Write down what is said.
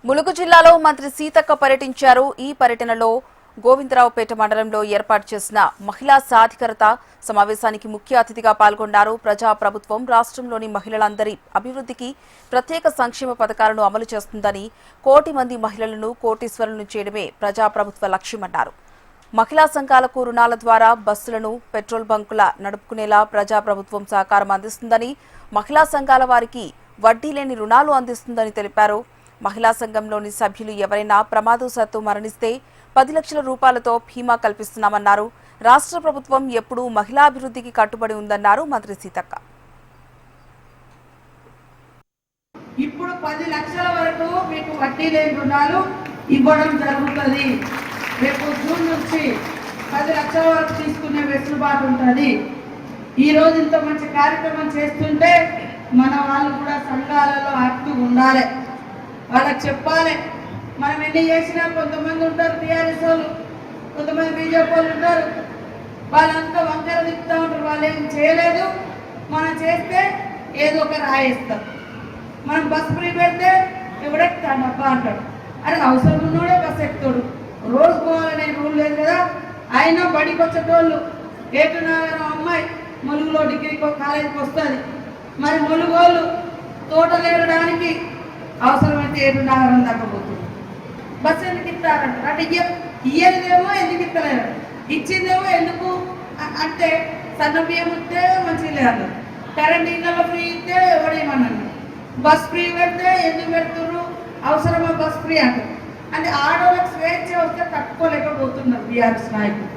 ములుగు జిల్లాలో మంత్రి సీతక్క పర్యటించారు. ఈ పర్యటనలో గోవిందరావుపేట మండలంలో ఏర్పాటు చేసిన మహిళా సాధికారత సమావేశానికి ముఖ్య అతిథిగా పాల్గొన్నారు. ప్రజా ప్రభుత్వం రాష్ట్రంలోని మహిళలందరి అభివృద్ధికి ప్రత్యేక సంక్షేమ పథకాలను అమలు చేస్తుందని, 1 కోటి మంది మహిళలను కోటీశ్వరులను చేయడమే ప్రజా ప్రభుత్వ లక్ష్యమన్నారు. మహిళా సంఘాలకు రుణాల ద్వారా బస్సులను, పెట్రోల్ బంకుల నడుపుకునేలా ప్రజా ప్రభుత్వం సహకారం అందిస్తుందని, మహిళా సంఘాల వారికి వడ్డీ లేని రుణాలు అందిస్తుందని తెలిపారు. మహిళా సంఘంలోని సభ్యులు ఎవరైనా ప్రమాదవశాత్తు మరణిస్తే 10 లక్షల రూపాయలతో బీమా కల్పిస్తున్నామన్నారు. రాష్ట్ర ప్రభుత్వం ఎప్పుడూ మహిళా అభివృద్ధికి కట్టుబడి ఉందన్నారు మంత్రి సీతక్క. ఇప్పుడు 10 లక్షల వరకు మీకు వడ్డీ లేని రుణాలు ఇవ్వడం జరుగుతుంది. రేపు జూన్ నుంచి 10 లక్షల వరకు తీసుకునే వెసులుబాటు ఉంటుంది. ఈ రోజు ఇంత మంచి కార్యక్రమం చేస్తుంటే మన వాళ్ళు కూడా సంఘాలలో యాక్టివ్ ఉండాలి. వాళ్ళకి చెప్పాలి. మనం ఎన్ని చేసినా కొంతమంది ఉంటారు టీఆర్ఎస్ వాళ్ళు, కొంతమంది బీజేపీ వాళ్ళు ఉంటారు. వాళ్ళంతా వంకర తిప్పుతూ ఉంటారు. వాళ్ళు ఏం చేయలేదు, మనం చేస్తే ఏదో ఒక రాయేస్తాం. మనం బస్ ఫ్రీ పెడితే ఎవడెక్కుతాడు అబ్బా అంటాడు. అరే అవసరం ఉన్నోడే బస్ ఎక్కుతాడు. రోజు పోవాలనే రూల్ లేదు కదా. అయినా బడికి వచ్చేటోళ్ళు ఏటునగరం అమ్మాయి ములుగులో డిగ్రీ కాలేజీకి వస్తుంది. మరి ములుగు వాళ్ళు తోటలు ఏరడానికి అవసరమైతే ఏటునగరం దాకా పోతుంది. బస్సు ఎందుకు ఇస్తారంటారు. అంటే ఇయ్యేదేమో ఎందుకు ఇస్తలేరు, ఇచ్చిందేమో ఎందుకు అంటే సన్న బియ్యం ఇస్తే మంచిగా లేదు, కరెంట్ ఇళ్ళలో ఫ్రీ ఇస్తే ఎవడేమన్నాను, బస్ ఫ్రీ పెడితే ఎందుకు పెడుతున్నారు, అవసరమా బస్ ఫ్రీ అంటారు. అంటే ఆడవాళ్ళకి స్వేచ్ఛ వస్తే తట్టుకోలేకపోతున్నారు బీఆర్ఎస్ నాయకులు.